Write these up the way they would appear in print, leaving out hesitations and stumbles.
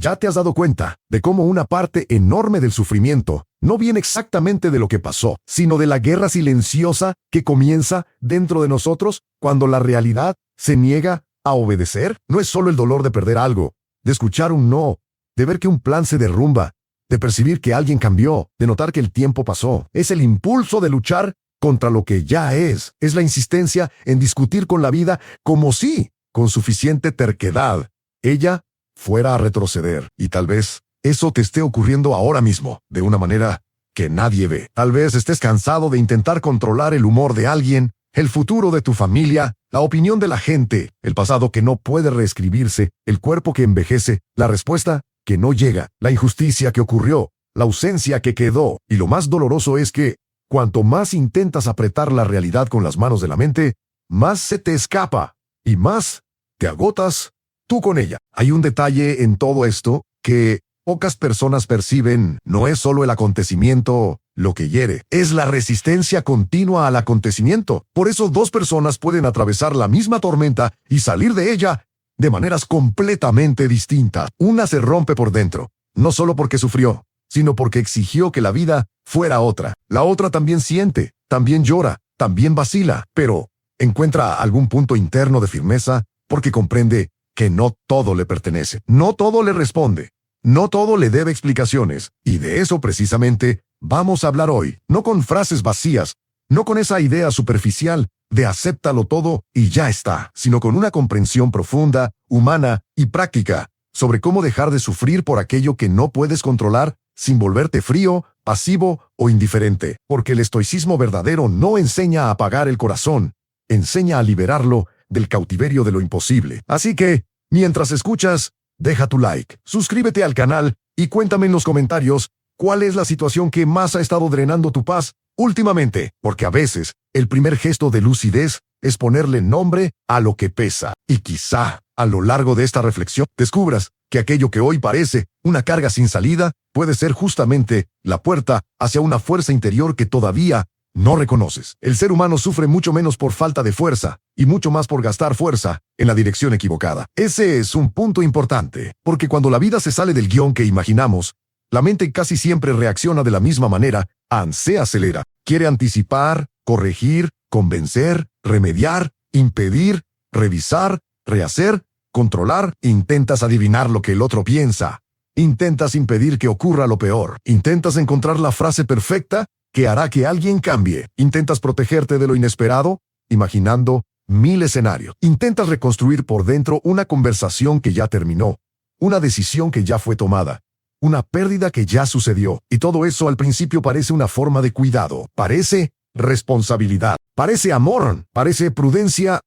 Ya te has dado cuenta de cómo una parte enorme del sufrimiento no viene exactamente de lo que pasó, sino de la guerra silenciosa que comienza dentro de nosotros cuando la realidad se niega a obedecer. No es solo el dolor de perder algo, de escuchar un no, de ver que un plan se derrumba, de percibir que alguien cambió, de notar que el tiempo pasó. Es el impulso de luchar contra lo que ya es la insistencia en discutir con la vida como si, con suficiente terquedad, ella fuera a retroceder. Y tal vez eso te esté ocurriendo ahora mismo, de una manera que nadie ve. Tal vez estés cansado de intentar controlar el humor de alguien, el futuro de tu familia, la opinión de la gente, el pasado que no puede reescribirse, el cuerpo que envejece, la respuesta que no llega, la injusticia que ocurrió, la ausencia que quedó. Y lo más doloroso es que, cuanto más intentas apretar la realidad con las manos de la mente, más se te escapa y más te agotas tú con ella. Hay un detalle en todo esto que pocas personas perciben. No es solo el acontecimiento lo que hiere, es la resistencia continua al acontecimiento. Por eso dos personas pueden atravesar la misma tormenta y salir de ella de maneras completamente distintas. Una se rompe por dentro, no solo porque sufrió, sino porque exigió que la vida fuera otra. La otra también siente, también llora, también vacila, pero encuentra algún punto interno de firmeza porque comprende que no todo le pertenece, no todo le responde, no todo le debe explicaciones. Y de eso precisamente vamos a hablar hoy, no con frases vacías, no con esa idea superficial de acéptalo todo y ya está, sino con una comprensión profunda, humana y práctica sobre cómo dejar de sufrir por aquello que no puedes controlar sin volverte frío, pasivo o indiferente. Porque el estoicismo verdadero no enseña a apagar el corazón, enseña a liberarlo del cautiverio de lo imposible. Así que, mientras escuchas, deja tu like, suscríbete al canal y cuéntame en los comentarios cuál es la situación que más ha estado drenando tu paz últimamente, porque a veces el primer gesto de lucidez es ponerle nombre a lo que pesa. Y quizá, a lo largo de esta reflexión, descubras que aquello que hoy parece una carga sin salida puede ser justamente la puerta hacia una fuerza interior que todavía no reconoces. El ser humano sufre mucho menos por falta de fuerza y mucho más por gastar fuerza en la dirección equivocada. Ese es un punto importante, porque cuando la vida se sale del guión que imaginamos, la mente casi siempre reacciona de la misma manera, se acelera. Quiere anticipar, corregir, convencer, remediar, impedir, revisar, rehacer, controlar. Intentas adivinar lo que el otro piensa. Intentas impedir que ocurra lo peor. Intentas encontrar la frase perfecta que hará que alguien cambie. Intentas protegerte de lo inesperado, imaginando 1000 escenarios. Intentas reconstruir por dentro una conversación que ya terminó, una decisión que ya fue tomada, una pérdida que ya sucedió. Y todo eso al principio parece una forma de cuidado, parece responsabilidad, parece amor, parece prudencia,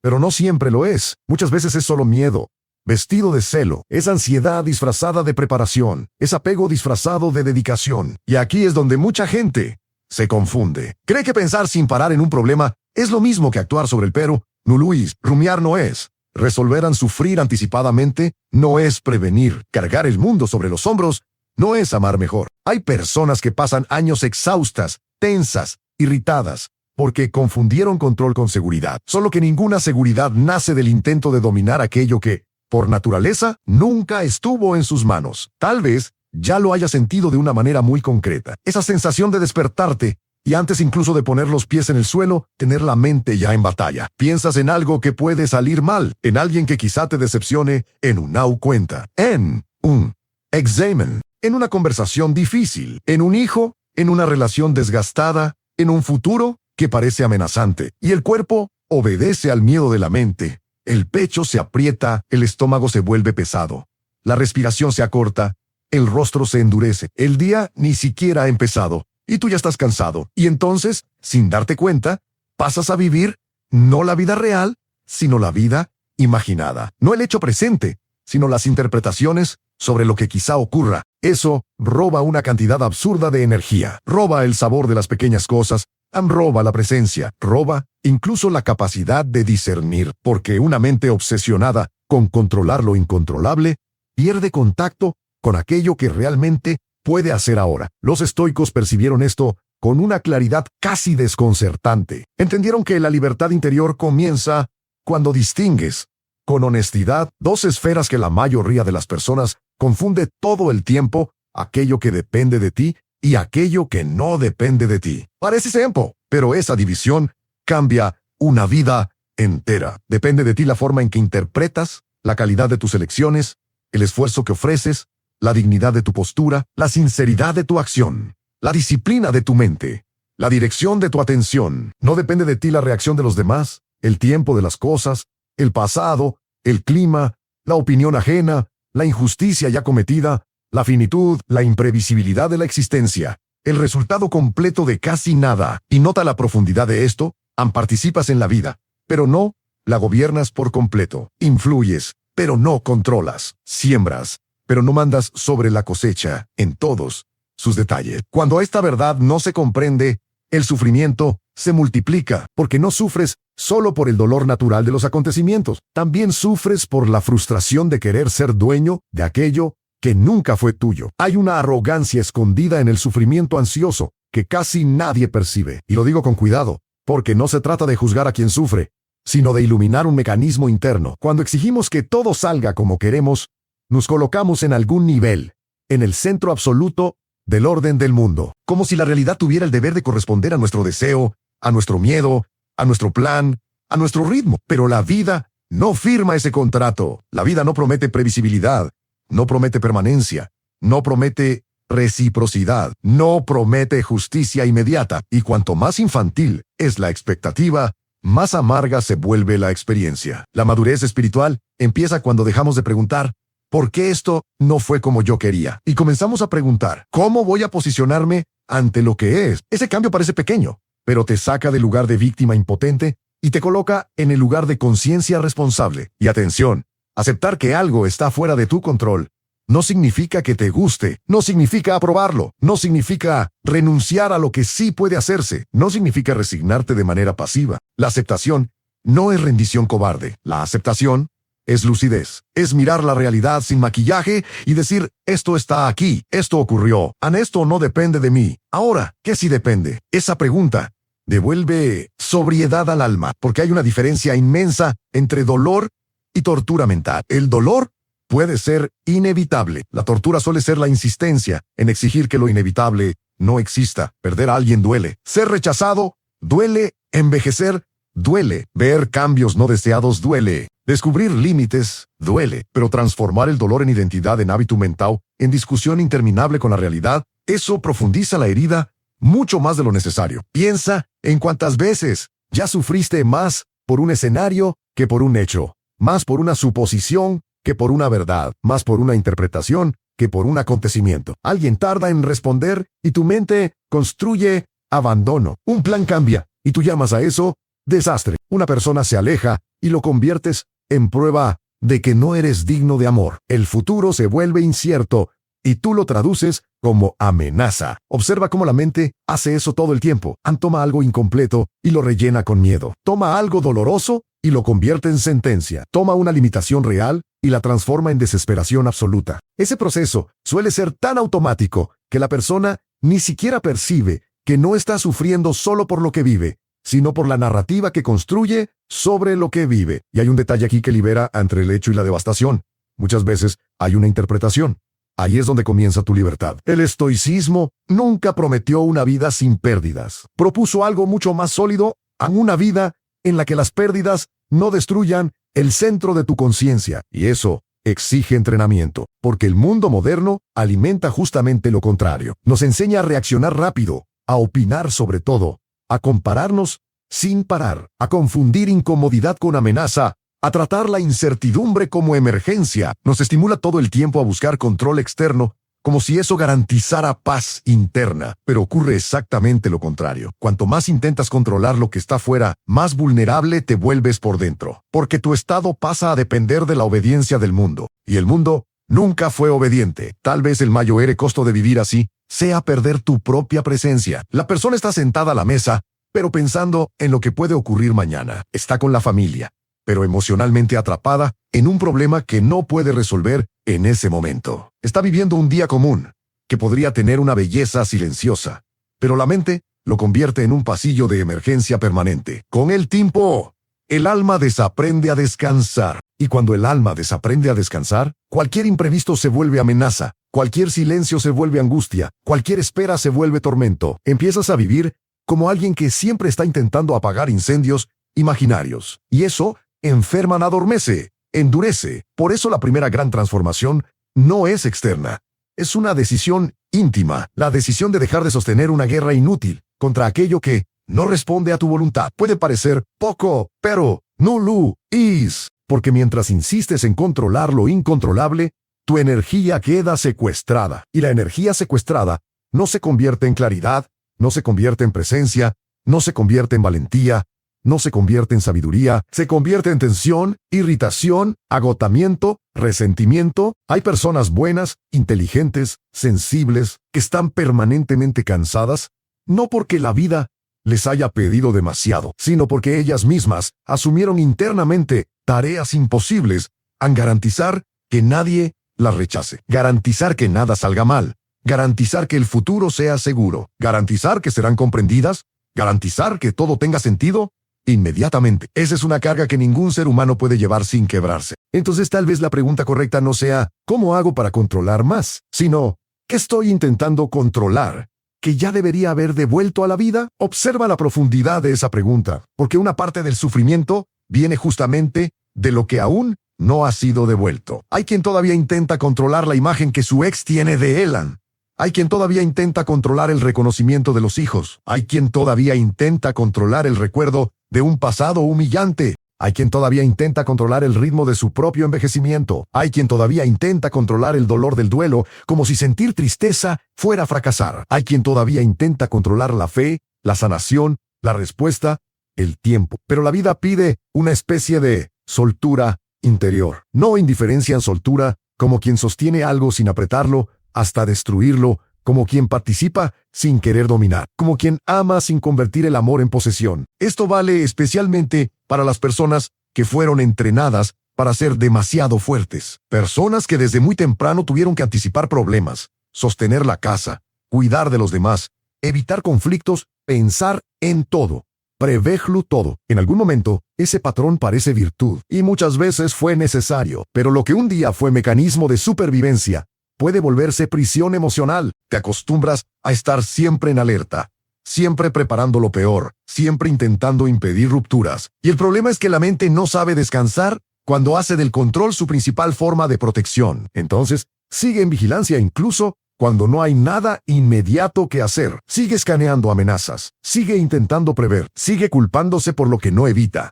pero no siempre lo es. Muchas veces es solo miedo, vestido de celo, es ansiedad disfrazada de preparación, es apego disfrazado de dedicación. Y aquí es donde mucha gente se confunde. Cree que pensar sin parar en un problema es lo mismo que actuar sobre el pero. No, Luis, rumiar no es. Resolver sufrir anticipadamente no es prevenir. Cargar el mundo sobre los hombros no es amar mejor. Hay personas que pasan años exhaustas, tensas, irritadas, porque confundieron control con seguridad. Solo que ninguna seguridad nace del intento de dominar aquello que, por naturaleza, nunca estuvo en sus manos. Tal vez ya lo hayas sentido de una manera muy concreta. Esa sensación de despertarte y antes incluso de poner los pies en el suelo, tener la mente ya en batalla. Piensas en algo que puede salir mal, en alguien que quizá te decepcione, en un now cuenta, en un examen, en una conversación difícil, en un hijo, en una relación desgastada, en un futuro que parece amenazante. Y el cuerpo obedece al miedo de la mente. El pecho se aprieta, el estómago se vuelve pesado, la respiración se acorta, el rostro se endurece. El día ni siquiera ha empezado y tú ya estás cansado. Y entonces, sin darte cuenta, pasas a vivir no la vida real, sino la vida imaginada. No el hecho presente, sino las interpretaciones sobre lo que quizá ocurra. Eso roba una cantidad absurda de energía, roba el sabor de las pequeñas cosas, roba la presencia, roba incluso la capacidad de discernir, porque una mente obsesionada con controlar lo incontrolable pierde contacto con aquello que realmente puede hacer ahora. Los estoicos percibieron esto con una claridad casi desconcertante. Entendieron que la libertad interior comienza cuando distingues, con honestidad, dos esferas que la mayoría de las personas confunde todo el tiempo aquello que depende de ti y aquello que no depende de ti. Parece simple, pero esa división cambia una vida entera. Depende de ti la forma en que interpretas, la calidad de tus elecciones, el esfuerzo que ofreces, la dignidad de tu postura, la sinceridad de tu acción, la disciplina de tu mente, la dirección de tu atención. No depende de ti la reacción de los demás, el tiempo de las cosas, el pasado, el clima, la opinión ajena, la injusticia ya cometida, la finitud, la imprevisibilidad de la existencia, el resultado completo de casi nada. Y nota la profundidad de esto: participas en la vida, pero no la gobiernas por completo. Influyes, pero no controlas. Siembras, pero no mandas sobre la cosecha en todos sus detalles. Cuando esta verdad no se comprende, el sufrimiento se multiplica, porque no sufres solo por el dolor natural de los acontecimientos, también sufres por la frustración de querer ser dueño de aquello que nunca fue tuyo. Hay una arrogancia escondida en el sufrimiento ansioso que casi nadie percibe. Y lo digo con cuidado, porque no se trata de juzgar a quien sufre, sino de iluminar un mecanismo interno. Cuando exigimos que todo salga como queremos, nos colocamos en algún nivel, en el centro absoluto del orden del mundo, como si la realidad tuviera el deber de corresponder a nuestro deseo, a nuestro miedo, a nuestro plan, a nuestro ritmo. Pero la vida no firma ese contrato. La vida no promete previsibilidad, no promete permanencia, no promete reciprocidad, no promete justicia inmediata. Y cuanto más infantil es la expectativa, más amarga se vuelve la experiencia. La madurez espiritual empieza cuando dejamos de preguntar ¿por qué esto no fue como yo quería? Y comenzamos a preguntar, ¿cómo voy a posicionarme ante lo que es? Ese cambio parece pequeño, pero te saca del lugar de víctima impotente y te coloca en el lugar de conciencia responsable. Y atención, aceptar que algo está fuera de tu control no significa que te guste, no significa aprobarlo, no significa renunciar a lo que sí puede hacerse, no significa resignarte de manera pasiva. La aceptación no es rendición cobarde. La aceptación es lucidez, es mirar la realidad sin maquillaje y decir, esto está aquí, esto ocurrió, esto no depende de mí. Ahora, ¿qué sí depende? Esa pregunta devuelve sobriedad al alma, porque hay una diferencia inmensa entre dolor y tortura mental. El dolor puede ser inevitable. La tortura suele ser la insistencia en exigir que lo inevitable no exista. Perder a alguien duele. Ser rechazado duele. Envejecer duele. Ver cambios no deseados duele. Descubrir límites duele, pero transformar el dolor en identidad, en hábito mental, en discusión interminable con la realidad, eso profundiza la herida mucho más de lo necesario. Piensa en cuántas veces ya sufriste más por un escenario que por un hecho, más por una suposición que por una verdad, más por una interpretación que por un acontecimiento. Alguien tarda en responder y tu mente construye abandono. Un plan cambia y tú llamas a eso desastre. Una persona se aleja y lo conviertes en prueba de que no eres digno de amor. El futuro se vuelve incierto y tú lo traduces como amenaza. Observa cómo la mente hace eso todo el tiempo. Toma algo incompleto y lo rellena con miedo. Toma algo doloroso y lo convierte en sentencia. Toma una limitación real y la transforma en desesperación absoluta. Ese proceso suele ser tan automático que la persona ni siquiera percibe que no está sufriendo solo por lo que vive, sino por la narrativa que construye sobre lo que vive. Y hay un detalle aquí que libera entre el hecho y la devastación. Muchas veces hay una interpretación. Ahí es donde comienza tu libertad. El estoicismo nunca prometió una vida sin pérdidas. Propuso algo mucho más sólido, una vida en la que las pérdidas no destruyan el centro de tu conciencia. Y eso exige entrenamiento, porque el mundo moderno alimenta justamente lo contrario. Nos enseña a reaccionar rápido, a opinar sobre todo, a compararnos sin parar, a confundir incomodidad con amenaza, a tratar la incertidumbre como emergencia. Nos estimula todo el tiempo a buscar control externo, como si eso garantizara paz interna. Pero ocurre exactamente lo contrario. Cuanto más intentas controlar lo que está fuera, más vulnerable te vuelves por dentro, porque tu estado pasa a depender de la obediencia del mundo. Y el mundo nunca fue obediente. Tal vez el mayor costo de vivir así sea perder tu propia presencia. La persona está sentada a la mesa, pero pensando en lo que puede ocurrir mañana. Está con la familia, pero emocionalmente atrapada en un problema que no puede resolver en ese momento. Está viviendo un día común, que podría tener una belleza silenciosa, pero la mente lo convierte en un pasillo de emergencia permanente. Con el tiempo, el alma desaprende a descansar. Y cuando el alma desaprende a descansar, cualquier imprevisto se vuelve amenaza, cualquier silencio se vuelve angustia, cualquier espera se vuelve tormento. Empiezas a vivir como alguien que siempre está intentando apagar incendios imaginarios. Y eso enferma, adormece, endurece. Por eso la primera gran transformación no es externa. Es una decisión íntima, la decisión de dejar de sostener una guerra inútil contra aquello que no responde a tu voluntad. Puede parecer poco, pero no lo es, porque mientras insistes en controlar lo incontrolable, tu energía queda secuestrada. Y la energía secuestrada no se convierte en claridad, no se convierte en presencia, no se convierte en valentía, no se convierte en sabiduría, se convierte en tensión, irritación, agotamiento, resentimiento. Hay personas buenas, inteligentes, sensibles, que están permanentemente cansadas, no porque la vida les haya pedido demasiado, sino porque ellas mismas asumieron internamente tareas imposibles al garantizar que nadie las rechace, garantizar que nada salga mal, garantizar que el futuro sea seguro, garantizar que serán comprendidas, garantizar que todo tenga sentido inmediatamente. Esa es una carga que ningún ser humano puede llevar sin quebrarse. Entonces tal vez la pregunta correcta no sea ¿cómo hago para controlar más?, sino ¿qué estoy intentando controlar que ya debería haber devuelto a la vida? Observa la profundidad de esa pregunta, porque una parte del sufrimiento viene justamente de lo que aún no ha sido devuelto. Hay quien todavía intenta controlar la imagen que su ex tiene de Elan. Hay quien todavía intenta controlar el reconocimiento de los hijos. Hay quien todavía intenta controlar el recuerdo de un pasado humillante. Hay quien todavía intenta controlar el ritmo de su propio envejecimiento. Hay quien todavía intenta controlar el dolor del duelo, como si sentir tristeza fuera fracasar. Hay quien todavía intenta controlar la fe, la sanación, la respuesta, el tiempo. Pero la vida pide una especie de soltura interior. No indiferencia en soltura, como quien sostiene algo sin apretarlo, hasta destruirlo, como quien participa sin querer dominar, como quien ama sin convertir el amor en posesión. Esto vale especialmente para las personas que fueron entrenadas para ser demasiado fuertes. Personas que desde muy temprano tuvieron que anticipar problemas, sostener la casa, cuidar de los demás, evitar conflictos, pensar en todo, preverlo todo. En algún momento, ese patrón parece virtud, y muchas veces fue necesario, pero lo que un día fue mecanismo de supervivencia, puede volverse prisión emocional. Te acostumbras a estar siempre en alerta, siempre preparando lo peor, siempre intentando impedir rupturas. Y el problema es que la mente no sabe descansar cuando hace del control su principal forma de protección. Entonces, sigue en vigilancia incluso cuando no hay nada inmediato que hacer. Sigue escaneando amenazas, sigue intentando prever, sigue culpándose por lo que no evita.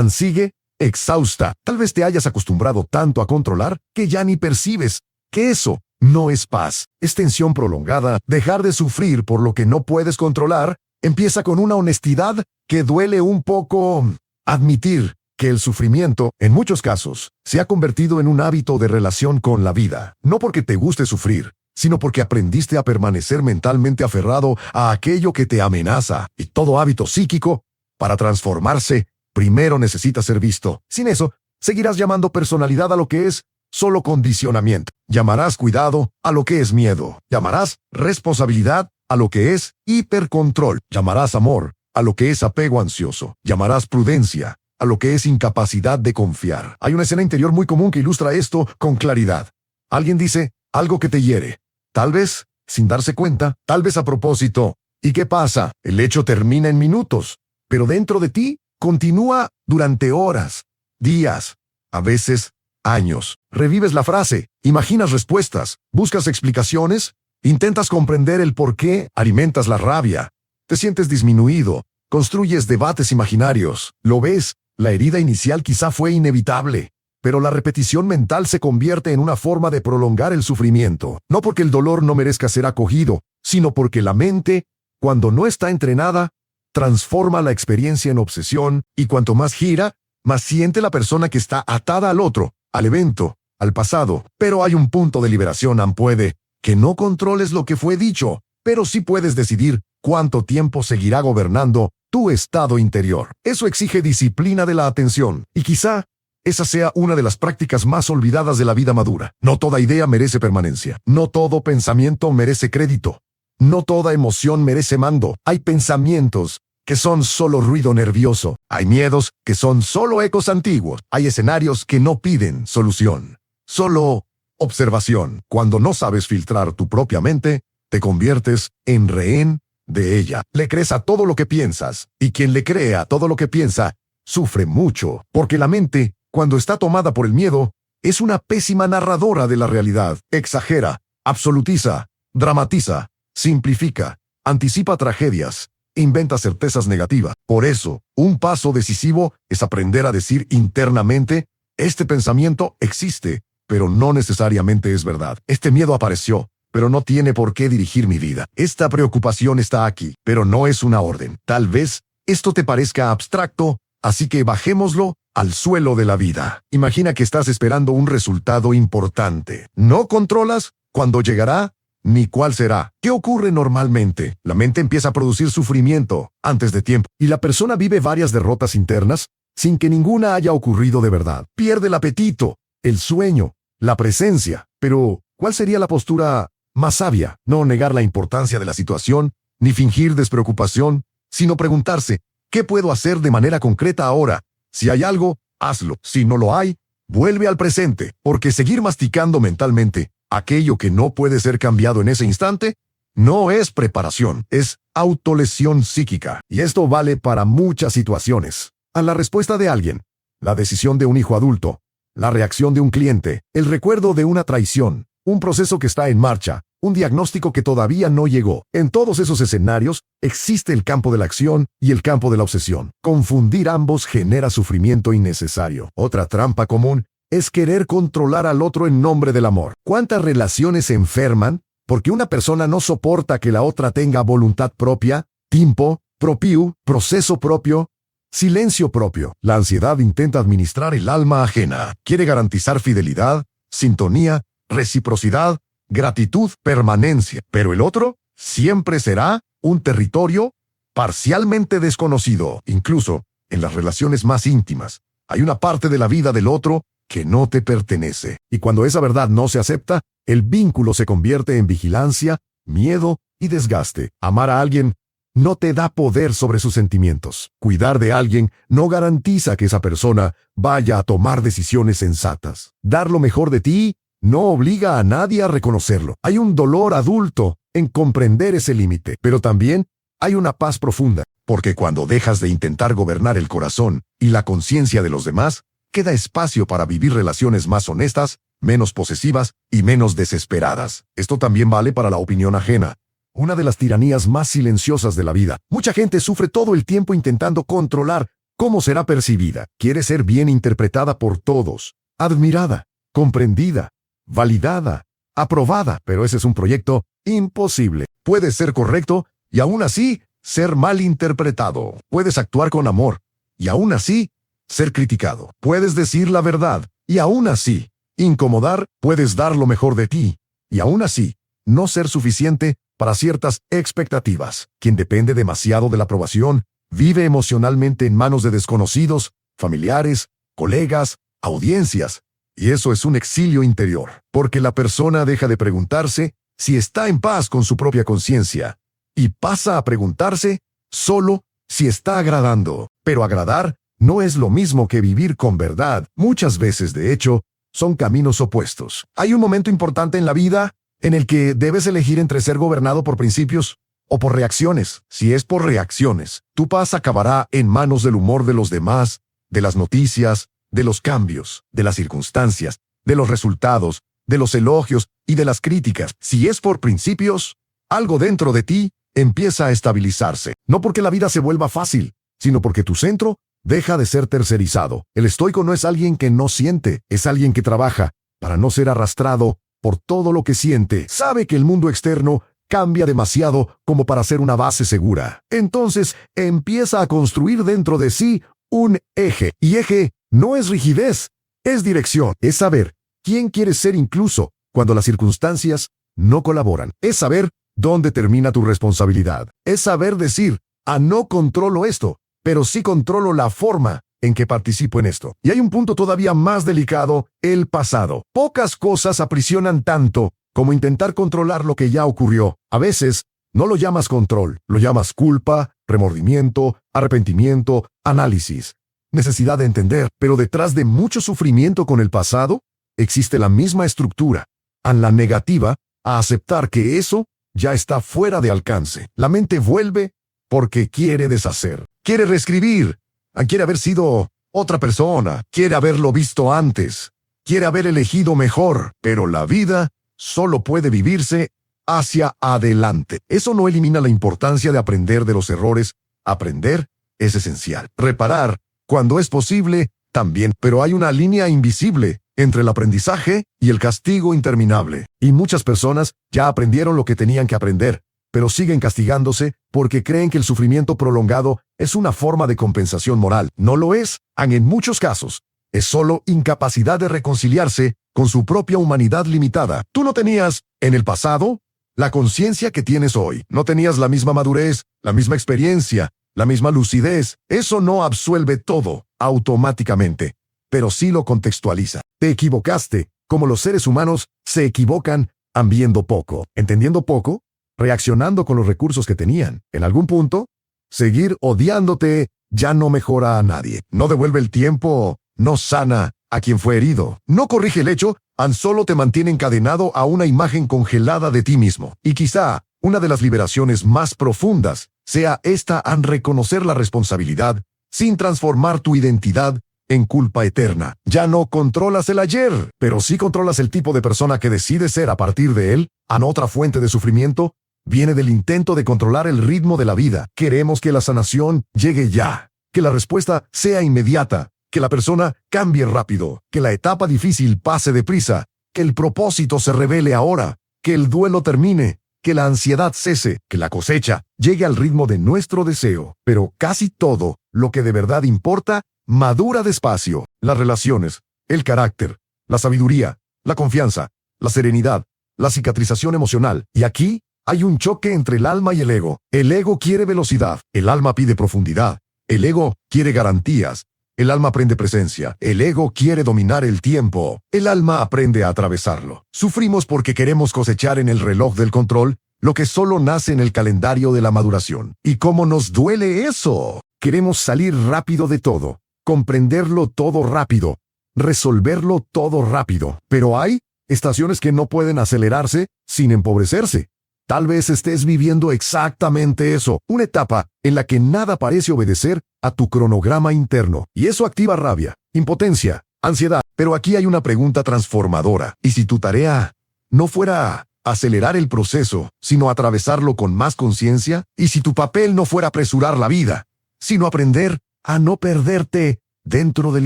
Sigue exhausta. Tal vez te hayas acostumbrado tanto a controlar que ya ni percibes que eso no es paz, es tensión prolongada. Dejar de sufrir por lo que no puedes controlar empieza con una honestidad que duele un poco. Admitir que el sufrimiento, en muchos casos, se ha convertido en un hábito de relación con la vida. No porque te guste sufrir, sino porque aprendiste a permanecer mentalmente aferrado a aquello que te amenaza. Y todo hábito psíquico, para transformarse, primero necesita ser visto. Sin eso, seguirás llamando personalidad a lo que es solo condicionamiento. Llamarás cuidado a lo que es miedo. Llamarás responsabilidad a lo que es hipercontrol. Llamarás amor a lo que es apego ansioso. Llamarás prudencia a lo que es incapacidad de confiar. Hay una escena interior muy común que ilustra esto con claridad. Alguien dice algo que te hiere. Tal vez sin darse cuenta, tal vez a propósito. ¿Y qué pasa? El hecho termina en minutos, pero dentro de ti continúa durante horas, días, a veces años. Revives la frase, imaginas respuestas, buscas explicaciones, intentas comprender el por qué, alimentas la rabia, te sientes disminuido, construyes debates imaginarios. Lo ves, la herida inicial quizá fue inevitable, pero la repetición mental se convierte en una forma de prolongar el sufrimiento. No porque el dolor no merezca ser acogido, sino porque la mente, cuando no está entrenada, transforma la experiencia en obsesión, y cuanto más gira, más siente la persona que está atada al otro, al evento, al pasado. Pero hay un punto de liberación. Puede que no controles lo que fue dicho, pero sí puedes decidir cuánto tiempo seguirá gobernando tu estado interior. Eso exige disciplina de la atención, y quizá esa sea una de las prácticas más olvidadas de la vida madura. No toda idea merece permanencia. No todo pensamiento merece crédito. No toda emoción merece mando. Hay pensamientos que son solo ruido nervioso. Hay miedos que son solo ecos antiguos. Hay escenarios que no piden solución, solo observación. Cuando no sabes filtrar tu propia mente, te conviertes en rehén de ella. Le crees a todo lo que piensas, y quien le cree a todo lo que piensa, sufre mucho, porque la mente, cuando está tomada por el miedo, es una pésima narradora de la realidad. Exagera, absolutiza, dramatiza, simplifica, anticipa tragedias, inventa certezas negativas. Por eso, un paso decisivo es aprender a decir internamente: este pensamiento existe, pero no necesariamente es verdad. Este miedo apareció, pero no tiene por qué dirigir mi vida. Esta preocupación está aquí, pero no es una orden. Tal vez esto te parezca abstracto, así que bajémoslo al suelo de la vida. Imagina que estás esperando un resultado importante. No controlas cuándo llegará ni cuál será. ¿Qué ocurre normalmente? La mente empieza a producir sufrimiento antes de tiempo, y la persona vive varias derrotas internas sin que ninguna haya ocurrido de verdad. Pierde el apetito, el sueño, la presencia. Pero, ¿cuál sería la postura más sabia? No negar la importancia de la situación, ni fingir despreocupación, sino preguntarse: ¿qué puedo hacer de manera concreta ahora? Si hay algo, hazlo. Si no lo hay, vuelve al presente, porque seguir masticando mentalmente aquello que no puede ser cambiado en ese instante no es preparación, es autolesión psíquica. Y esto vale para muchas situaciones. A la respuesta de alguien, la decisión de un hijo adulto, la reacción de un cliente, el recuerdo de una traición, un proceso que está en marcha, un diagnóstico que todavía no llegó. En todos esos escenarios existe el campo de la acción y el campo de la obsesión. Confundir ambos genera sufrimiento innecesario. Otra trampa común es querer controlar al otro en nombre del amor. ¿Cuántas relaciones se enferman porque una persona no soporta que la otra tenga voluntad propia, tiempo propio, proceso propio, silencio propio? La ansiedad intenta administrar el alma ajena. Quiere garantizar fidelidad, sintonía, reciprocidad, gratitud, permanencia. Pero el otro siempre será un territorio parcialmente desconocido. Incluso en las relaciones más íntimas, hay una parte de la vida del otro que no te pertenece. Y cuando esa verdad no se acepta, el vínculo se convierte en vigilancia, miedo y desgaste. Amar a alguien no te da poder sobre sus sentimientos. Cuidar de alguien no garantiza que esa persona vaya a tomar decisiones sensatas. Dar lo mejor de ti no obliga a nadie a reconocerlo. Hay un dolor adulto en comprender ese límite, pero también hay una paz profunda, porque cuando dejas de intentar gobernar el corazón y la conciencia de los demás, queda espacio para vivir relaciones más honestas, menos posesivas y menos desesperadas. Esto también vale para la opinión ajena, una de las tiranías más silenciosas de la vida. Mucha gente sufre todo el tiempo intentando controlar cómo será percibida. Quiere ser bien interpretada por todos, admirada, comprendida, validada, aprobada, pero ese es un proyecto imposible. Puedes ser correcto y aún así ser mal interpretado. Puedes actuar con amor y aún así ser criticado. Puedes decir la verdad y aún así incomodar. Puedes dar lo mejor de ti y aún así no ser suficiente para ciertas expectativas. Quien depende demasiado de la aprobación vive emocionalmente en manos de desconocidos, familiares, colegas, audiencias. Y eso es un exilio interior, porque la persona deja de preguntarse si está en paz con su propia conciencia y pasa a preguntarse solo si está agradando. Pero agradar no es lo mismo que vivir con verdad. Muchas veces, de hecho, son caminos opuestos. Hay un momento importante en la vida en el que debes elegir entre ser gobernado por principios o por reacciones. Si es por reacciones, tu paz acabará en manos del humor de los demás, de las noticias, de los cambios, de las circunstancias, de los resultados, de los elogios y de las críticas. Si es por principios, algo dentro de ti empieza a estabilizarse. No porque la vida se vuelva fácil, sino porque tu centro deja de ser tercerizado. El estoico no es alguien que no siente, es alguien que trabaja para no ser arrastrado por todo lo que siente. Sabe que el mundo externo cambia demasiado como para ser una base segura. Entonces empieza a construir dentro de sí un eje. Y eje no es rigidez, es dirección. Es saber quién quieres ser incluso cuando las circunstancias no colaboran. Es saber dónde termina tu responsabilidad. Es saber decir: no controlo esto, pero sí controlo la forma en que participo en esto. Y hay un punto todavía más delicado: el pasado. Pocas cosas aprisionan tanto como intentar controlar lo que ya ocurrió. A veces no lo llamas control, lo llamas culpa, remordimiento, arrepentimiento, análisis, necesidad de entender. Pero detrás de mucho sufrimiento con el pasado, existe la misma estructura, en la negativa a aceptar que eso ya está fuera de alcance. La mente vuelve porque quiere deshacer, quiere reescribir, quiere haber sido otra persona, quiere haberlo visto antes, quiere haber elegido mejor, pero la vida solo puede vivirse hacia adelante. Eso no elimina la importancia de aprender de los errores. Aprender es esencial. Reparar, cuando es posible, también. Pero hay una línea invisible entre el aprendizaje y el castigo interminable. Y muchas personas ya aprendieron lo que tenían que aprender, pero siguen castigándose porque creen que el sufrimiento prolongado es una forma de compensación moral. No lo es, en muchos casos. Es solo incapacidad de reconciliarse con su propia humanidad limitada. Tú no tenías, en el pasado, la conciencia que tienes hoy. No tenías la misma madurez, la misma experiencia, la misma lucidez. Eso no absuelve todo automáticamente, pero sí lo contextualiza. Te equivocaste, como los seres humanos se equivocan viendo poco, entendiendo poco, reaccionando con los recursos que tenían. En algún punto, seguir odiándote ya no mejora a nadie. No devuelve el tiempo, no sana a quien fue herido. No corrige el hecho, solo te mantiene encadenado a una imagen congelada de ti mismo. Y quizá una de las liberaciones más profundas sea esta en reconocer la responsabilidad sin transformar tu identidad en culpa eterna. Ya no controlas el ayer, pero sí controlas el tipo de persona que decides ser a partir de él. Otra fuente de sufrimiento viene del intento de controlar el ritmo de la vida. Queremos que la sanación llegue ya, que la respuesta sea inmediata, que la persona cambie rápido, que la etapa difícil pase deprisa, que el propósito se revele ahora, que el duelo termine, que la ansiedad cese, que la cosecha llegue al ritmo de nuestro deseo. Pero casi todo lo que de verdad importa madura despacio. Las relaciones, el carácter, la sabiduría, la confianza, la serenidad, la cicatrización emocional. Y aquí hay un choque entre el alma y el ego. El ego quiere velocidad, el alma pide profundidad. El ego quiere garantías, el alma aprende presencia. El ego quiere dominar el tiempo, el alma aprende a atravesarlo. Sufrimos porque queremos cosechar en el reloj del control lo que solo nace en el calendario de la maduración. ¿Y cómo nos duele eso? Queremos salir rápido de todo, comprenderlo todo rápido, resolverlo todo rápido. Pero hay estaciones que no pueden acelerarse sin empobrecerse. Tal vez estés viviendo exactamente eso, una etapa en la que nada parece obedecer a tu cronograma interno. Y eso activa rabia, impotencia, ansiedad. Pero aquí hay una pregunta transformadora. ¿Y si tu tarea no fuera acelerar el proceso, sino atravesarlo con más conciencia? ¿Y si tu papel no fuera apresurar la vida, sino aprender a no perderte dentro del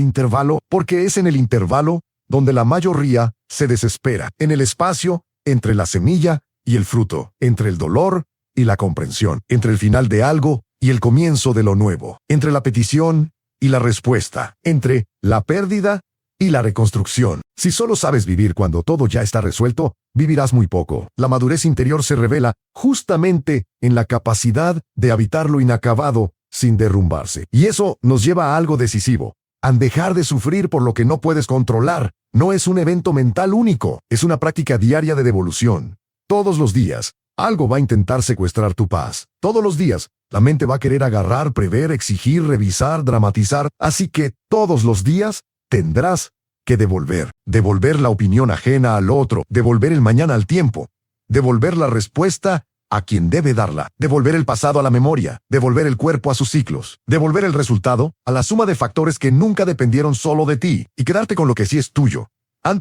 intervalo? Porque es en el intervalo donde la mayoría se desespera, en el espacio entre la semilla y el fruto, entre el dolor y la comprensión, entre el final de algo y el comienzo de lo nuevo, entre la petición y la respuesta, entre la pérdida y la reconstrucción. Si solo sabes vivir cuando todo ya está resuelto, vivirás muy poco. La madurez interior se revela justamente en la capacidad de habitar lo inacabado sin derrumbarse. Y eso nos lleva a algo decisivo. A dejar de sufrir por lo que no puedes controlar. No es un evento mental único, es una práctica diaria de devolución. Todos los días, algo va a intentar secuestrar tu paz. Todos los días, la mente va a querer agarrar, prever, exigir, revisar, dramatizar. Así que todos los días tendrás que devolver. Devolver la opinión ajena al otro. Devolver el mañana al tiempo. Devolver la respuesta a quien debe darla. Devolver el pasado a la memoria. Devolver el cuerpo a sus ciclos. Devolver el resultado a la suma de factores que nunca dependieron solo de ti. Y quedarte con lo que sí es tuyo.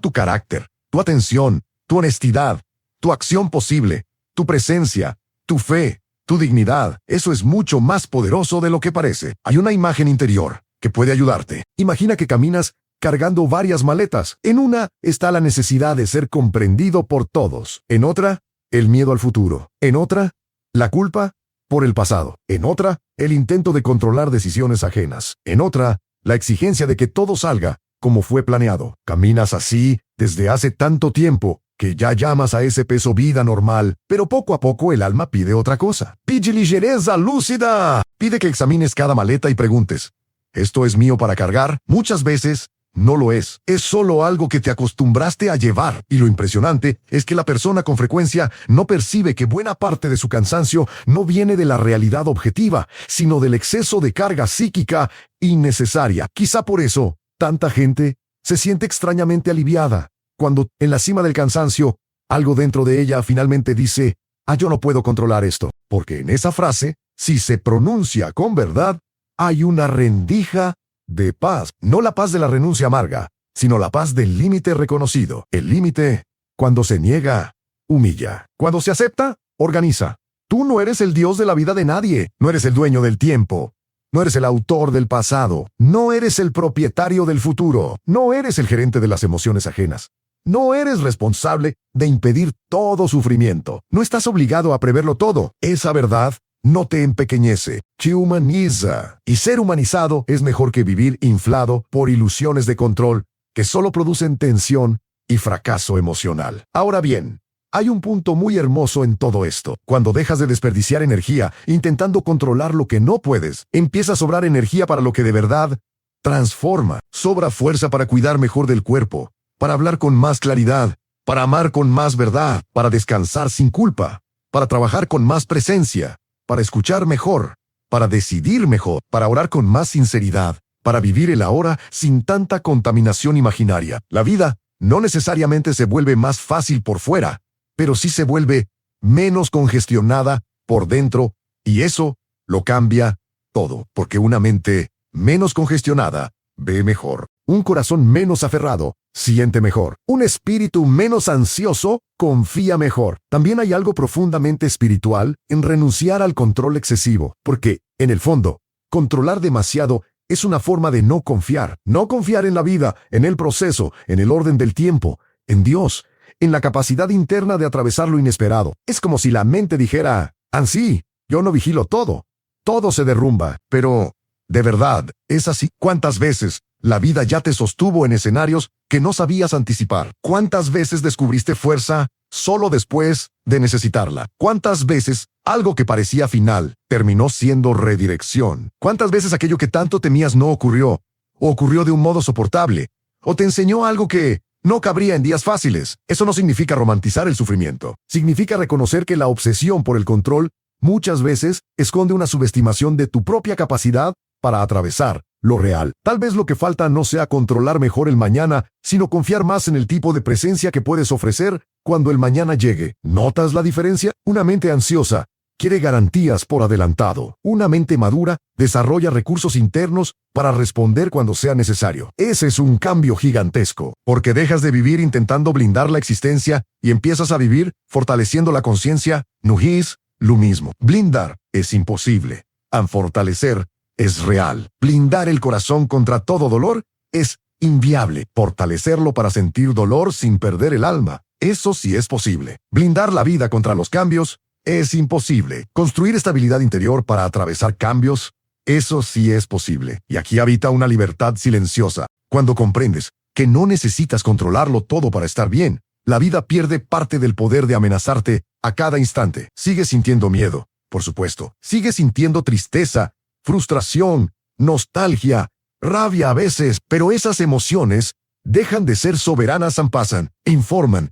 Tu carácter, tu atención, tu honestidad, tu acción posible, tu presencia, tu fe, tu dignidad. Eso es mucho más poderoso de lo que parece. Hay una imagen interior que puede ayudarte. Imagina que caminas cargando varias maletas. En una está la necesidad de ser comprendido por todos. En otra, el miedo al futuro. En otra, la culpa por el pasado. En otra, el intento de controlar decisiones ajenas. En otra, la exigencia de que todo salga como fue planeado. Caminas así desde hace tanto tiempo que ya llamas a ese peso vida normal, pero poco a poco el alma pide otra cosa. Pide ligereza lúcida. Pide que examines cada maleta y preguntes, ¿esto es mío para cargar? Muchas veces no lo es. Es solo algo que te acostumbraste a llevar. Y lo impresionante es que la persona con frecuencia no percibe que buena parte de su cansancio no viene de la realidad objetiva, sino del exceso de carga psíquica innecesaria. Quizá por eso, tanta gente se siente extrañamente aliviada, cuando, en la cima del cansancio, algo dentro de ella finalmente dice: yo no puedo controlar esto. Porque en esa frase, si se pronuncia con verdad, hay una rendija de paz. No la paz de la renuncia amarga, sino la paz del límite reconocido. El límite, cuando se niega, humilla. Cuando se acepta, organiza. Tú no eres el Dios de la vida de nadie. No eres el dueño del tiempo. No eres el autor del pasado. No eres el propietario del futuro. No eres el gerente de las emociones ajenas. No eres responsable de impedir todo sufrimiento. No estás obligado a preverlo todo. Esa verdad no te empequeñece, te humaniza. Y ser humanizado es mejor que vivir inflado por ilusiones de control que solo producen tensión y fracaso emocional. Ahora bien, hay un punto muy hermoso en todo esto. Cuando dejas de desperdiciar energía intentando controlar lo que no puedes, empieza a sobrar energía para lo que de verdad transforma. Sobra fuerza para cuidar mejor del cuerpo, para hablar con más claridad, para amar con más verdad, para descansar sin culpa, para trabajar con más presencia, para escuchar mejor, para decidir mejor, para orar con más sinceridad, para vivir el ahora sin tanta contaminación imaginaria. La vida no necesariamente se vuelve más fácil por fuera, pero sí se vuelve menos congestionada por dentro, y eso lo cambia todo, porque una mente menos congestionada ve mejor. Un corazón menos aferrado siente mejor. Un espíritu menos ansioso confía mejor. También hay algo profundamente espiritual en renunciar al control excesivo, porque, en el fondo, controlar demasiado es una forma de no confiar. No confiar en la vida, en el proceso, en el orden del tiempo, en Dios, en la capacidad interna de atravesar lo inesperado. Es como si la mente dijera: sí, yo no vigilo todo. Todo se derrumba. Pero, ¿de verdad es así? ¿Cuántas veces la vida ya te sostuvo en escenarios que no sabías anticipar? ¿Cuántas veces descubriste fuerza solo después de necesitarla? ¿Cuántas veces algo que parecía final terminó siendo redirección? ¿Cuántas veces aquello que tanto temías no ocurrió, o ocurrió de un modo soportable, o te enseñó algo que no cabría en días fáciles? Eso no significa romantizar el sufrimiento. Significa reconocer que la obsesión por el control muchas veces esconde una subestimación de tu propia capacidad para atravesar lo real. Tal vez lo que falta no sea controlar mejor el mañana, sino confiar más en el tipo de presencia que puedes ofrecer cuando el mañana llegue. ¿Notas la diferencia? Una mente ansiosa quiere garantías por adelantado. Una mente madura desarrolla recursos internos para responder cuando sea necesario. Ese es un cambio gigantesco, porque dejas de vivir intentando blindar la existencia y empiezas a vivir fortaleciendo la conciencia. No es lo mismo. Blindar es imposible. Fortalecer es real. Blindar el corazón contra todo dolor es inviable. Fortalecerlo para sentir dolor sin perder el alma, eso sí es posible. Blindar la vida contra los cambios es imposible. Construir estabilidad interior para atravesar cambios, eso sí es posible. Y aquí habita una libertad silenciosa. Cuando comprendes que no necesitas controlarlo todo para estar bien, la vida pierde parte del poder de amenazarte a cada instante. Sigues sintiendo miedo, por supuesto. Sigues sintiendo tristeza, frustración, nostalgia, rabia a veces, pero esas emociones dejan de ser soberanas. Pasan, informan,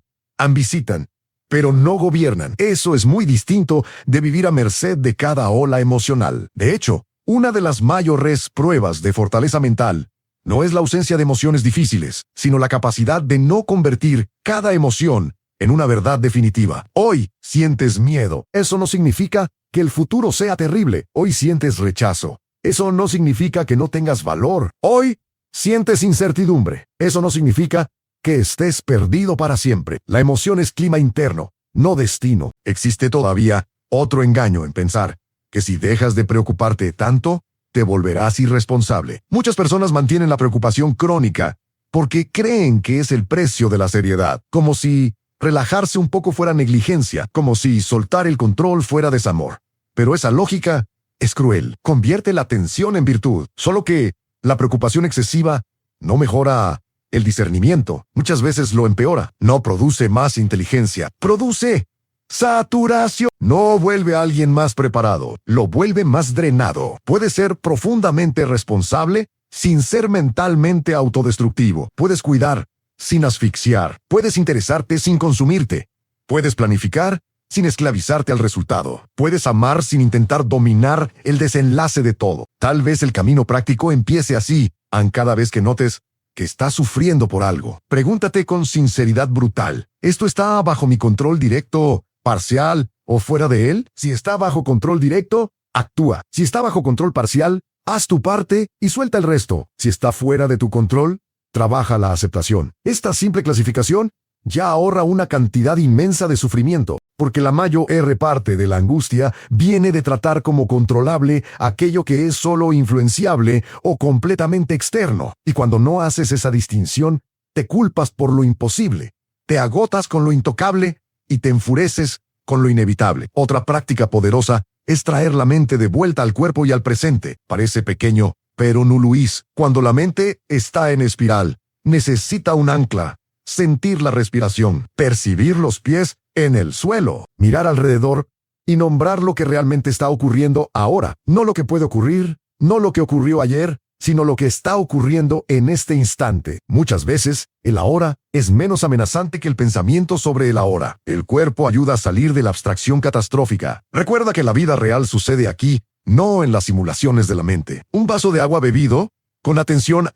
visitan, pero no gobiernan. Eso es muy distinto de vivir a merced de cada ola emocional. De hecho, una de las mayores pruebas de fortaleza mental no es la ausencia de emociones difíciles, sino la capacidad de no convertir cada emoción en una verdad definitiva. Hoy sientes miedo. Eso no significa que el futuro sea terrible. Hoy sientes rechazo. Eso no significa que no tengas valor. Hoy sientes incertidumbre. Eso no significa que estés perdido para siempre. La emoción es clima interno, no destino. Existe todavía otro engaño en pensar que si dejas de preocuparte tanto, te volverás irresponsable. Muchas personas mantienen la preocupación crónica porque creen que es el precio de la seriedad, como si relajarse un poco fuera negligencia, como si soltar el control fuera desamor. Pero esa lógica es cruel. Convierte la tensión en virtud. Solo que la preocupación excesiva no mejora el discernimiento. Muchas veces lo empeora. No produce más inteligencia. Produce saturación. No vuelve a alguien más preparado. Lo vuelve más drenado. Puede ser profundamente responsable sin ser mentalmente autodestructivo. Puedes cuidar sin asfixiar. Puedes interesarte sin consumirte. Puedes planificar sin esclavizarte al resultado. Puedes amar sin intentar dominar el desenlace de todo. Tal vez el camino práctico empiece así, cada vez que notes que estás sufriendo por algo. Pregúntate con sinceridad brutal: ¿esto está bajo mi control directo, parcial o fuera de él? Si está bajo control directo, actúa. Si está bajo control parcial, haz tu parte y suelta el resto. Si está fuera de tu control, trabaja la aceptación. Esta simple clasificación ya ahorra una cantidad inmensa de sufrimiento, porque la mayor parte de la angustia viene de tratar como controlable aquello que es solo influenciable o completamente externo. Y cuando no haces esa distinción, te culpas por lo imposible, te agotas con lo intocable y te enfureces con lo inevitable. Otra práctica poderosa es traer la mente de vuelta al cuerpo y al presente. Parece pequeño, pero no lo es. Cuando la mente está en espiral, necesita un ancla. Sentir la respiración, percibir los pies en el suelo, mirar alrededor y nombrar lo que realmente está ocurriendo ahora. No lo que puede ocurrir, no lo que ocurrió ayer, sino lo que está ocurriendo en este instante. Muchas veces, el ahora es menos amenazante que el pensamiento sobre el ahora. El cuerpo ayuda a salir de la abstracción catastrófica. Recuerda que la vida real sucede aquí, no en las simulaciones de la mente. Un vaso de agua bebido, con atención,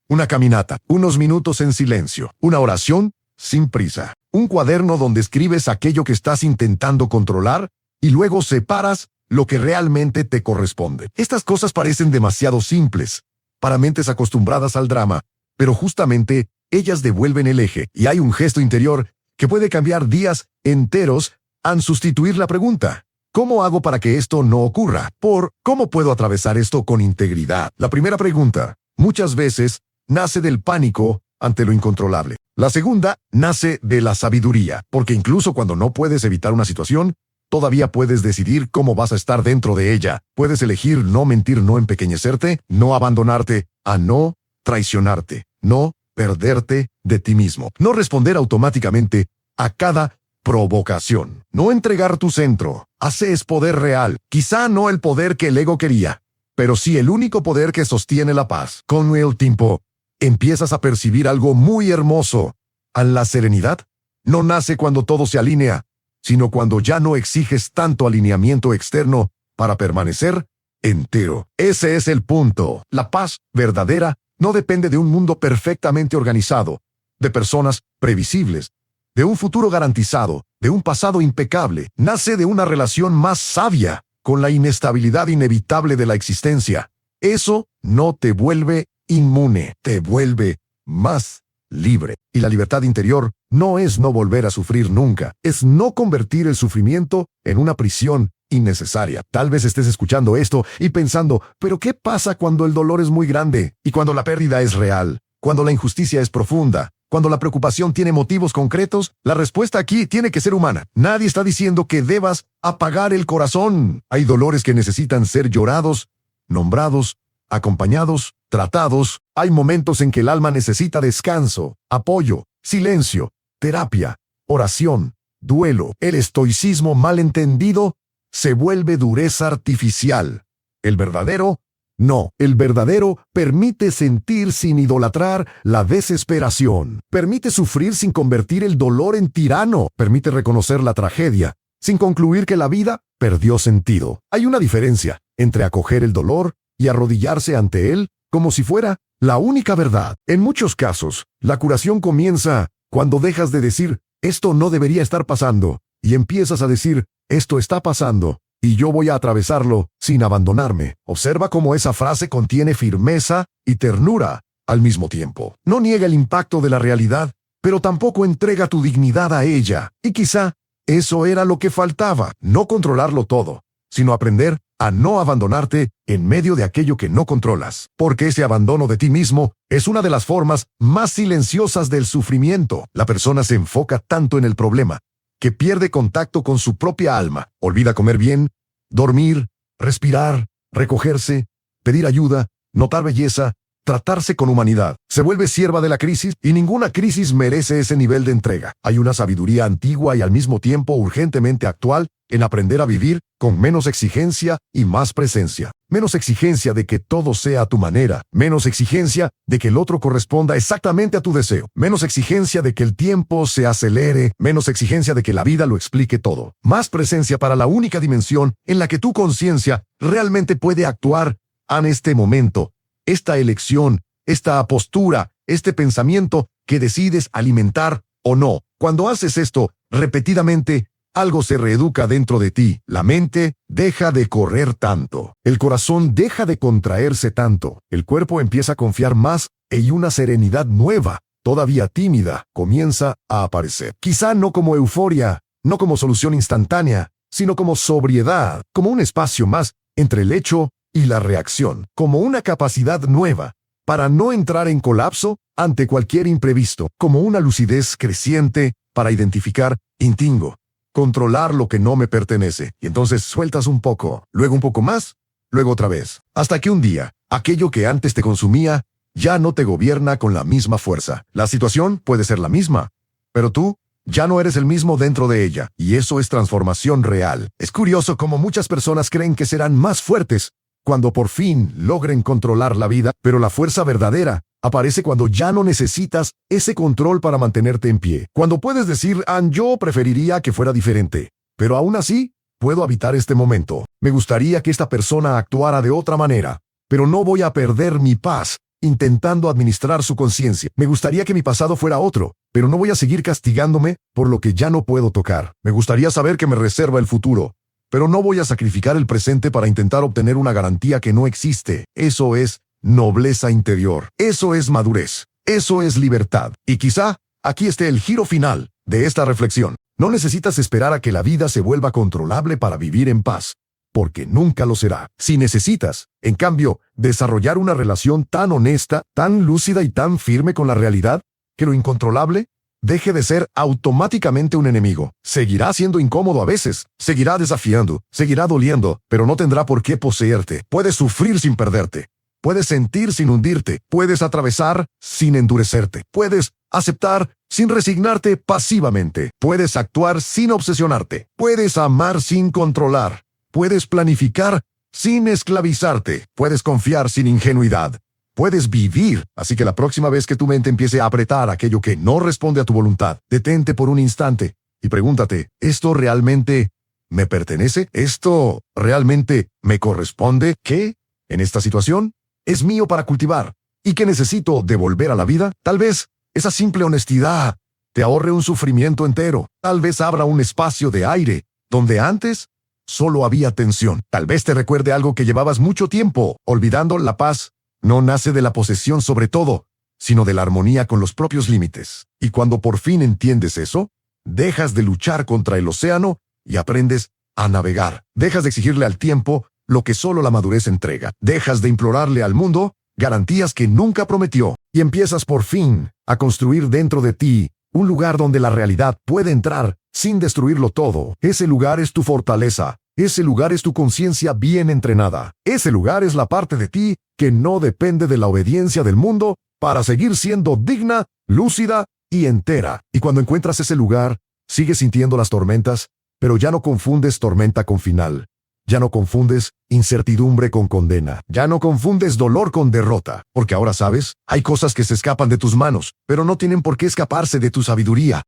una caminata, unos minutos en silencio, una oración sin prisa, un cuaderno donde escribes aquello que estás intentando controlar y luego separas lo que realmente te corresponde. Estas cosas parecen demasiado simples para mentes acostumbradas al drama, pero justamente ellas devuelven el eje, y hay un gesto interior que puede cambiar días enteros al sustituir la pregunta: ¿cómo hago para que esto no ocurra? Por ¿cómo puedo atravesar esto con integridad? La primera pregunta, muchas veces, nace del pánico ante lo incontrolable. La segunda nace de la sabiduría, porque incluso cuando no puedes evitar una situación, todavía puedes decidir cómo vas a estar dentro de ella. Puedes elegir no mentir, no empequeñecerte, no abandonarte, a no traicionarte, no perderte de ti mismo, no responder automáticamente a cada provocación, no entregar tu centro. Ese es poder real, quizá no el poder que el ego quería, pero sí el único poder que sostiene la paz. Con el tiempo, empiezas a percibir algo muy hermoso. La serenidad no nace cuando todo se alinea, sino cuando ya no exiges tanto alineamiento externo para permanecer entero. Ese es el punto. La paz verdadera no depende de un mundo perfectamente organizado, de personas previsibles, de un futuro garantizado, de un pasado impecable. Nace de una relación más sabia con la inestabilidad inevitable de la existencia. Eso no te vuelve inmune, te vuelve más libre. Y la libertad interior no es no volver a sufrir nunca, es no convertir el sufrimiento en una prisión innecesaria. Tal vez estés escuchando esto y pensando: ¿pero qué pasa cuando el dolor es muy grande? Y cuando la pérdida es real, cuando la injusticia es profunda, cuando la preocupación tiene motivos concretos. La respuesta aquí tiene que ser humana. Nadie está diciendo que debas apagar el corazón. Hay dolores que necesitan ser llorados, nombrados, acompañados, tratados. Hay momentos en que el alma necesita descanso, apoyo, silencio, terapia, oración, duelo. El estoicismo mal entendido se vuelve dureza artificial. El verdadero, no. El verdadero permite sentir sin idolatrar la desesperación. Permite sufrir sin convertir el dolor en tirano. Permite reconocer la tragedia sin concluir que la vida perdió sentido. Hay una diferencia entre acoger el dolor y arrodillarse ante él como si fuera la única verdad. En muchos casos, la curación comienza cuando dejas de decir «esto no debería estar pasando» y empiezas a decir «esto está pasando y yo voy a atravesarlo sin abandonarme». Observa cómo esa frase contiene firmeza y ternura al mismo tiempo. No niega el impacto de la realidad, pero tampoco entrega tu dignidad a ella. Y quizá eso era lo que faltaba: no controlarlo todo, sino aprender a no abandonarte en medio de aquello que no controlas. Porque ese abandono de ti mismo es una de las formas más silenciosas del sufrimiento. La persona se enfoca tanto en el problema que pierde contacto con su propia alma. Olvida comer bien, dormir, respirar, recogerse, pedir ayuda, notar belleza tratarse con humanidad. Se vuelve sierva de la crisis y ninguna crisis merece ese nivel de entrega. Hay una sabiduría antigua y al mismo tiempo urgentemente actual en aprender a vivir con menos exigencia y más presencia. Menos exigencia de que todo sea a tu manera. Menos exigencia de que el otro corresponda exactamente a tu deseo. Menos exigencia de que el tiempo se acelere. Menos exigencia de que la vida lo explique todo. Más presencia para la única dimensión en la que tu conciencia realmente puede actuar en este momento. Esta elección, esta postura, este pensamiento que decides alimentar o no. Cuando haces esto repetidamente, algo se reeduca dentro de ti. La mente deja de correr tanto. El corazón deja de contraerse tanto. El cuerpo empieza a confiar más y una serenidad nueva, todavía tímida, comienza a aparecer. Quizá no como euforia, no como solución instantánea, sino como sobriedad, como un espacio más entre el hecho y la reacción, como una capacidad nueva para no entrar en colapso ante cualquier imprevisto, como una lucidez creciente para identificar, intingo, controlar lo que no me pertenece. Y entonces sueltas un poco, luego un poco más, luego otra vez, hasta que un día, aquello que antes te consumía ya no te gobierna con la misma fuerza. La situación puede ser la misma, pero tú ya no eres el mismo dentro de ella, y eso es transformación real. Es curioso cómo muchas personas creen que serán más fuertes cuando por fin logren controlar la vida, pero la fuerza verdadera aparece cuando ya no necesitas ese control para mantenerte en pie. Cuando puedes decir, yo preferiría que fuera diferente, pero aún así, puedo habitar este momento. Me gustaría que esta persona actuara de otra manera, pero no voy a perder mi paz intentando administrar su conciencia. Me gustaría que mi pasado fuera otro, pero no voy a seguir castigándome por lo que ya no puedo tocar. Me gustaría saber que me reserva el futuro, pero no voy a sacrificar el presente para intentar obtener una garantía que no existe. Eso es nobleza interior. Eso es madurez. Eso es libertad. Y quizá aquí esté el giro final de esta reflexión. No necesitas esperar a que la vida se vuelva controlable para vivir en paz, porque nunca lo será. Si necesitas, en cambio, desarrollar una relación tan honesta, tan lúcida y tan firme con la realidad, que lo incontrolable deje de ser automáticamente un enemigo. Seguirá siendo incómodo a veces, seguirá desafiando, seguirá doliendo, pero no tendrá por qué poseerte. Puedes sufrir sin perderte, puedes sentir sin hundirte, puedes atravesar sin endurecerte, puedes aceptar sin resignarte pasivamente, puedes actuar sin obsesionarte, puedes amar sin controlar, puedes planificar sin esclavizarte, puedes confiar sin ingenuidad. Puedes vivir, así que la próxima vez que tu mente empiece a apretar aquello que no responde a tu voluntad, detente por un instante y pregúntate, ¿esto realmente me pertenece? ¿Esto realmente me corresponde? ¿Qué, en esta situación, es mío para cultivar y que necesito devolver a la vida? Tal vez esa simple honestidad te ahorre un sufrimiento entero. Tal vez abra un espacio de aire donde antes solo había tensión. Tal vez te recuerde algo que llevabas mucho tiempo olvidando. La paz no nace de la posesión sobre todo, sino de la armonía con los propios límites. Y cuando por fin entiendes eso, dejas de luchar contra el océano y aprendes a navegar. Dejas de exigirle al tiempo lo que solo la madurez entrega. Dejas de implorarle al mundo garantías que nunca prometió. Y empiezas por fin a construir dentro de ti un lugar donde la realidad puede entrar sin destruirlo todo. Ese lugar es tu fortaleza. Ese lugar es tu conciencia bien entrenada. Ese lugar es la parte de ti que no depende de la obediencia del mundo para seguir siendo digna, lúcida y entera. Y cuando encuentras ese lugar, sigues sintiendo las tormentas, pero ya no confundes tormenta con final. Ya no confundes incertidumbre con condena. Ya no confundes dolor con derrota. Porque ahora sabes, hay cosas que se escapan de tus manos, pero no tienen por qué escaparse de tu sabiduría.